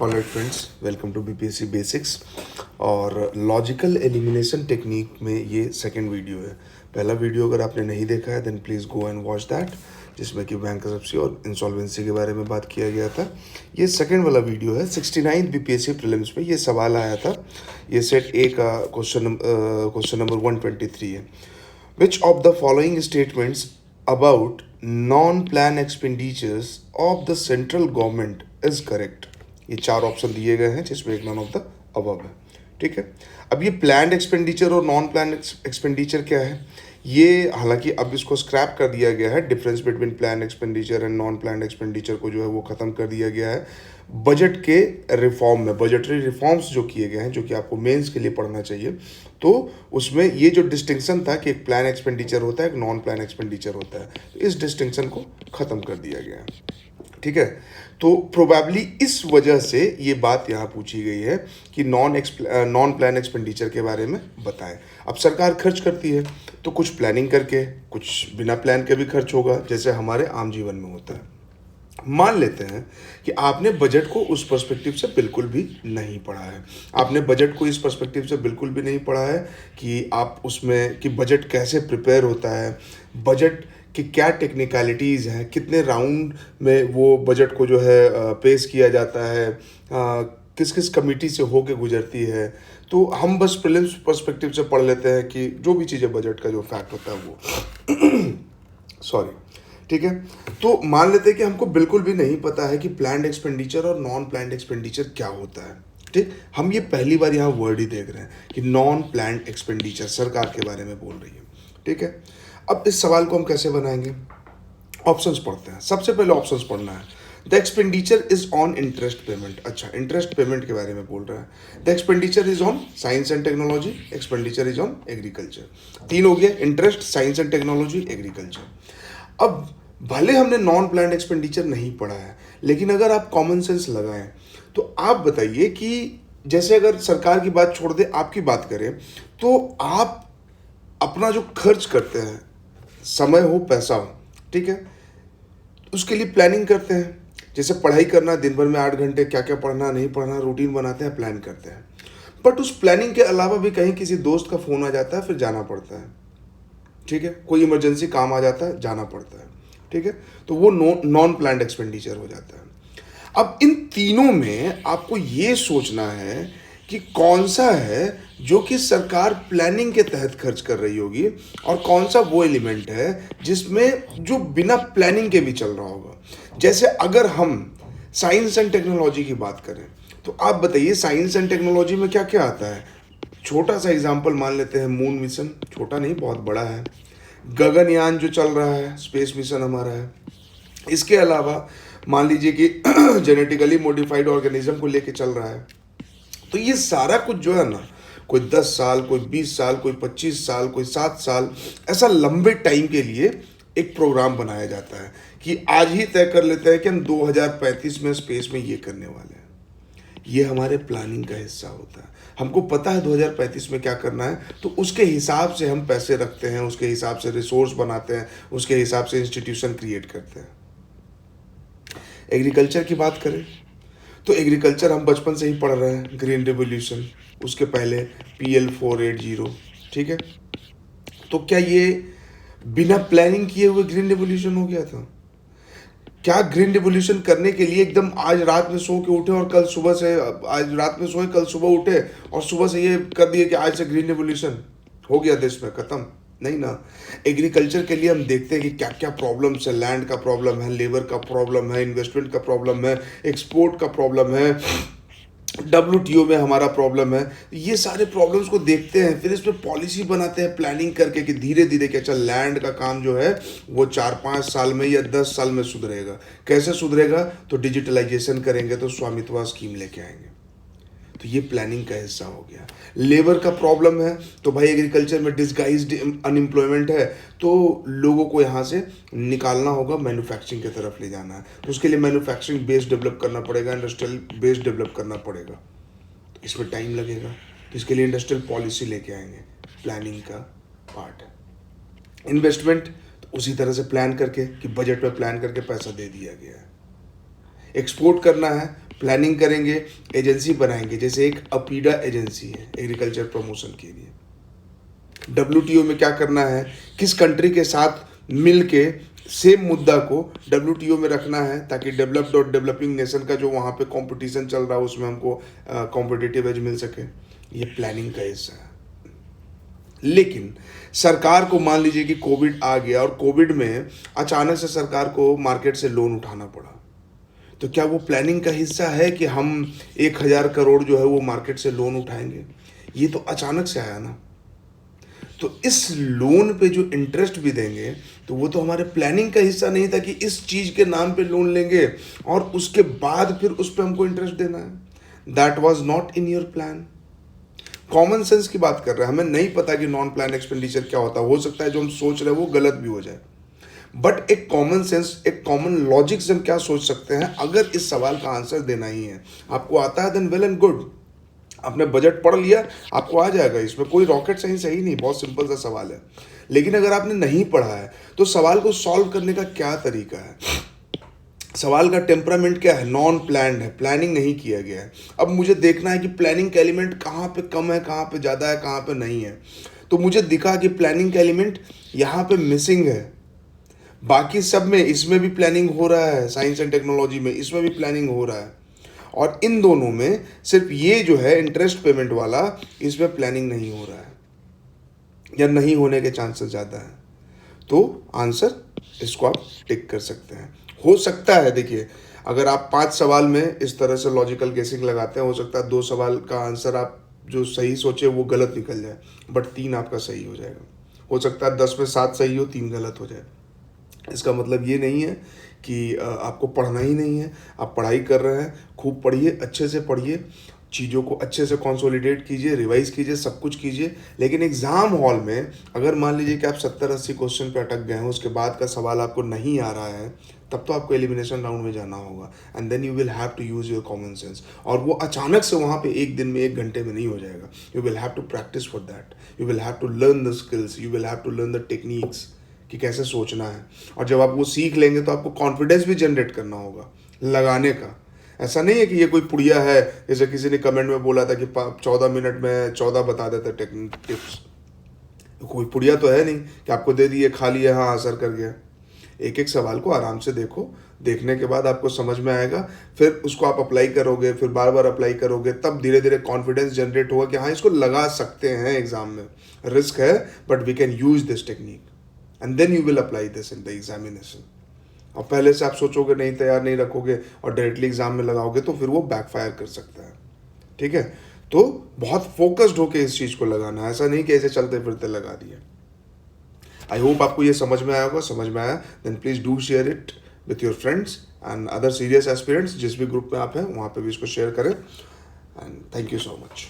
Alright friends, welcome to BPSC basics. और logical elimination technique में ये सेकंड वीडियो है। पहला वीडियो अगर आपने नहीं देखा है then please go and watch that, जिसमें कि बैंकरप्सी और इंसॉल्वेंसी के बारे में बात किया गया था। ये सेकंड वाला वीडियो है। 69th बीपीएससी प्रीलिम्स में ये सवाल आया था। ये सेट ए का क्वेश्चन नंबर 123 है। Which of the following statements about non plan expenditures of the central government is correct. ये चार ऑप्शन दिए गए हैं जिसमें एक नॉन ऑफ द अबव है। ठीक है, अब ये प्लान्ड एक्सपेंडिचर और नॉन प्लान एक्सपेंडिचर क्या है, ये हालांकि अब इसको स्क्रैप कर दिया गया है। Difference between plan expenditure and non plan expenditure को जो है वो ख़त्म कर दिया गया है बजट के रिफॉर्म में। बजटरी रिफॉर्म्स जो किए गए हैं, जो कि आपको मेंस के लिए पढ़ना चाहिए, तो उसमें ये जो डिस्टिंक्शन था कि एक प्लान एक्सपेंडिचर होता है, एक नॉन प्लान एक्सपेंडिचर होता है, तो इस डिस्टिंक्शन को ख़त्म कर दिया गया है। ठीक है, तो प्रोबेबली इस वजह से ये बात यहाँ पूछी गई है कि नॉन प्लान एक्सपेंडिचर के बारे में बताएं। अब सरकार खर्च करती है तो कुछ प्लानिंग करके, कुछ बिना प्लान के भी खर्च होगा, जैसे हमारे आम जीवन में होता है। मान लेते हैं कि आपने बजट को उस पर्सपेक्टिव से बिल्कुल भी नहीं पढ़ा है। आपने बजट को इस पर्सपेक्टिव से बिल्कुल भी नहीं पढ़ा है कि आप उसमें कि बजट कैसे प्रिपेयर होता है, बजट कि क्या टेक्निकलिटीज़ हैं, कितने राउंड में वो बजट को जो है पेश किया जाता है, किस किस कमेटी से होके गुजरती है। तो हम बस प्रीलिम्स पर्सपेक्टिव से पढ़ लेते हैं कि जो भी चीज़ें बजट का जो फैक्ट होता है वो सॉरी। ठीक है, तो मान लेते हैं कि हमको बिल्कुल भी नहीं पता है कि प्लान्ड एक्सपेंडिचर और नॉन प्लान्ड एक्सपेंडिचर क्या होता है। ठीक, हम ये पहली बार यहाँ वर्ड ही देख रहे हैं कि नॉन प्लान्ड एक्सपेंडिचर सरकार के बारे में बोल रही है। ठीक है, अब इस सवाल को हम कैसे बनाएंगे? ऑप्शंस पढ़ते हैं। सबसे पहले ऑप्शंस पढ़ना है। The expenditure is on interest payment. अच्छा, इंटरेस्ट पेमेंट के बारे में बोल रहा है। The expenditure is on science and technology, expenditure is on agriculture. तीन हो गया, interest, science and technology, agriculture. अब भले हमने नॉन प्लान्ड एक्सपेंडिचर नहीं पढ़ा है, लेकिन अगर आप कॉमन सेंस लगाएं तो आप बताइए कि जैसे अगर सरकार की बात छोड़ दे, आपकी बात करें, तो आप अपना जो खर्च करते हैं, समय हो पैसा हो, ठीक है, उसके लिए प्लानिंग करते हैं। जैसे पढ़ाई करना, दिन भर में 8 घंटे क्या क्या पढ़ना नहीं पढ़ना, रूटीन बनाते हैं, प्लान करते हैं। बट उस प्लानिंग के अलावा भी कहीं किसी दोस्त का फ़ोन आ जाता है, फिर जाना पड़ता है। ठीक है, कोई इमरजेंसी काम आ जाता है, जाना पड़ता है। ठीक है, तो वो नॉन प्लान्ड एक्सपेंडिचर हो जाता है। अब इन तीनों में आपको ये सोचना है कि कौन सा है जो कि सरकार प्लानिंग के तहत खर्च कर रही होगी, और कौन सा वो एलिमेंट है जिसमें जो बिना प्लानिंग के भी चल रहा होगा। जैसे अगर हम साइंस एंड टेक्नोलॉजी की बात करें, तो आप बताइए साइंस एंड टेक्नोलॉजी में क्या क्या आता है। छोटा सा एग्जांपल मान लेते हैं, मून मिशन, छोटा नहीं बहुत बड़ा है। गगनयान जो चल रहा है, स्पेस मिशन हमारा है। इसके अलावा मान लीजिए कि जेनेटिकली मॉडिफाइड ऑर्गेनिज्म को लेके चल रहा है। तो ये सारा कुछ जो है ना, कोई 10 साल, कोई 20 साल, कोई 25 साल, कोई 7 साल, ऐसा लंबे टाइम के लिए एक प्रोग्राम बनाया जाता है कि आज ही तय कर लेते हैं कि हम 2035 में स्पेस में ये करने वाले हैं। ये हमारे प्लानिंग का हिस्सा होता है। हमको पता है 2035 में क्या करना है, तो उसके हिसाब से हम पैसे रखते हैं, उसके हिसाब से रिसोर्स बनाते हैं, उसके हिसाब से इंस्टीट्यूशन क्रिएट करते हैं। एग्रीकल्चर की बात करें तो एग्रीकल्चर हम बचपन से ही पढ़ रहे हैं, ग्रीन रिवोल्यूशन, उसके पहले PL480। ठीक है, तो क्या ये बिना प्लानिंग किए हुए ग्रीन रिवोल्यूशन हो गया था? क्या ग्रीन रिवोल्यूशन करने के लिए एकदम आज रात में सो के उठे और कल सुबह से, आज रात में सोए कल सुबह उठे और सुबह से ये कर दिए कि आज से ग्रीन रिवोल्यूशन हो गया, देश में खत्म? नहीं ना। एग्रीकल्चर के लिए हम देखते हैं कि क्या क्या प्रॉब्लम्स है। लैंड का प्रॉब्लम है, लेबर का प्रॉब्लम है, इन्वेस्टमेंट का प्रॉब्लम है, एक्सपोर्ट का प्रॉब्लम है, WTO में हमारा प्रॉब्लम है। ये सारे प्रॉब्लम्स को देखते हैं, फिर इस पर पॉलिसी बनाते हैं प्लानिंग करके कि धीरे धीरे क्या चल, लैंड का काम जो है वो 4-5 साल में या 10 साल में सुधरेगा। कैसे सुधरेगा? तो डिजिटलाइजेशन करेंगे, तो स्वामित्व स्कीम लेके आएंगे। तो ये प्लानिंग का हिस्सा हो गया। लेबर का प्रॉब्लम है, तो भाई एग्रीकल्चर में डिसगाइज्ड अनएम्प्लॉयमेंट है, तो लोगों को यहाँ से निकालना होगा, मैन्युफैक्चरिंग की तरफ ले जाना है। तो उसके लिए मैन्युफैक्चरिंग बेस डेवलप करना पड़ेगा, इंडस्ट्रियल बेस डेवलप करना पड़ेगा। तो इसमें टाइम लगेगा, तो इसके लिए इंडस्ट्रियल पॉलिसी लेके आएंगे, प्लानिंग का पार्ट है। इन्वेस्टमेंट, तो उसी तरह से प्लान करके कि बजट में प्लान करके पैसा दे दिया गया है। एक्सपोर्ट करना है, प्लानिंग करेंगे, एजेंसी बनाएंगे, जैसे एक अपीडा एजेंसी है एग्रीकल्चर प्रमोशन के लिए। WTO में क्या करना है, किस कंट्री के साथ मिल के सेम मुद्दा को WTO में रखना है, ताकि डेवलप्ड और डेवलपिंग नेशन का जो वहाँ पे कंपटीशन चल रहा है उसमें हमको कॉम्पिटिटिव एज मिल सके। ये प्लानिंग का हिस्सा है। लेकिन सरकार को मान लीजिए कि कोविड आ गया और कोविड में अचानक से सरकार को मार्केट से लोन उठाना पड़ा, तो क्या वो प्लानिंग का हिस्सा है कि हम 1,000 करोड़ जो है वो मार्केट से लोन उठाएंगे? ये तो अचानक से आया ना। तो इस लोन पे जो इंटरेस्ट भी देंगे तो वो तो हमारे प्लानिंग का हिस्सा नहीं था कि इस चीज़ के नाम पे लोन लेंगे और उसके बाद फिर उस पर हमको इंटरेस्ट देना है। That was not in your plan. Common sense की बात कर रहे हैं, हमें नहीं पता कि नॉन प्लान एक्सपेंडिचर क्या होता है, हो सकता है जो हम सोच रहे हैं वो गलत भी हो जाए, बट एक कॉमन सेंस, एक कॉमन लॉजिक से हम क्या सोच सकते हैं, अगर इस सवाल का आंसर देना ही है, आपको आता है, देन वेल एंड गुड। आपने बजट पढ़ लिया, आपको आ जाएगा, इसमें कोई रॉकेट साइंस है ही नहीं, बहुत सिंपल सा सवाल है। लेकिन अगर आपने नहीं पढ़ा है तो सवाल को सॉल्व करने का क्या तरीका है, सवाल का टेम्परामेंट क्या है, नॉन प्लान्ड है, प्लानिंग नहीं किया गया है। अब मुझे देखना है कि प्लानिंग का एलिमेंट कहाँ पे कम है, कहाँ पे ज़्यादा है, कहाँ पे नहीं है। तो मुझे दिखा कि प्लानिंग का एलिमेंट यहाँ पे मिसिंग है, बाकी सब में, इसमें भी प्लानिंग हो रहा है, साइंस एंड टेक्नोलॉजी में इसमें भी प्लानिंग हो रहा है, और इन दोनों में सिर्फ ये जो है इंटरेस्ट पेमेंट वाला, इसमें प्लानिंग नहीं हो रहा है या नहीं होने के चांसेस ज़्यादा हैं। तो आंसर इसको आप टिक कर सकते हैं। हो सकता है, देखिए, अगर आप 5 सवाल में इस तरह से लॉजिकल गेसिंग लगाते हैं, हो सकता है 2 सवाल का आंसर आप जो सही सोचे वो गलत निकल जाए, बट 3 आपका सही हो जाएगा। हो सकता है 10 में 7 सही हो, 3 गलत हो जाए। इसका मतलब ये नहीं है कि आपको पढ़ना ही नहीं है, आप पढ़ाई कर रहे हैं, खूब पढ़िए, अच्छे से पढ़िए, चीज़ों को अच्छे से कंसोलिडेट कीजिए, रिवाइज कीजिए, सब कुछ कीजिए। लेकिन एग्ज़ाम हॉल में अगर मान लीजिए कि आप 70-80 क्वेश्चन पे अटक गए हैं, उसके बाद का सवाल आपको नहीं आ रहा है, तब तो आपको एलिमिनेशन राउंड में जाना होगा, and then you will have to use your common sense. और वो अचानक से वहाँ पे एक दिन में, 1 घंटे में नहीं हो जाएगा। You will have to practise for that, you will have to learn the skills, you will have to learn the techniques कि कैसे सोचना है। और जब आप वो सीख लेंगे तो आपको कॉन्फिडेंस भी जनरेट करना होगा लगाने का। ऐसा नहीं है कि ये कोई पुड़िया है, जैसे किसी ने कमेंट में बोला था कि 14 मिनट में 14 बता देते टेक्निक टिप्स। कोई पुड़िया तो है नहीं कि आपको दे दिए, खा लिया, हाँ असर कर गया। एक एक सवाल को आराम से देखो, देखने के बाद आपको समझ में आएगा, फिर उसको आप अप्लाई करोगे, फिर बार बार अप्लाई करोगे, तब धीरे धीरे कॉन्फिडेंस जनरेट होगा कि हाँ इसको लगा सकते हैं एग्जाम में, रिस्क है but we can use this technique, and then you will apply this in the examination. और पहले से आप सोचोगे नहीं, तैयार नहीं रखोगे और डायरेक्टली एग्जाम में लगाओगे तो फिर वो बैकफायर कर सकता है। ठीक है, तो बहुत फोकस्ड होकर इस चीज़ को लगाना है, ऐसा नहीं कि ऐसे चलते फिरते लगा दिए। आई होप आपको ये समझ में आया होगा। समझ में आया then please do share it with your friends and other serious aspirants. जिस भी ग्रुप में आप हैं वहाँ पे भी इसको शेयर करें, and thank you so much.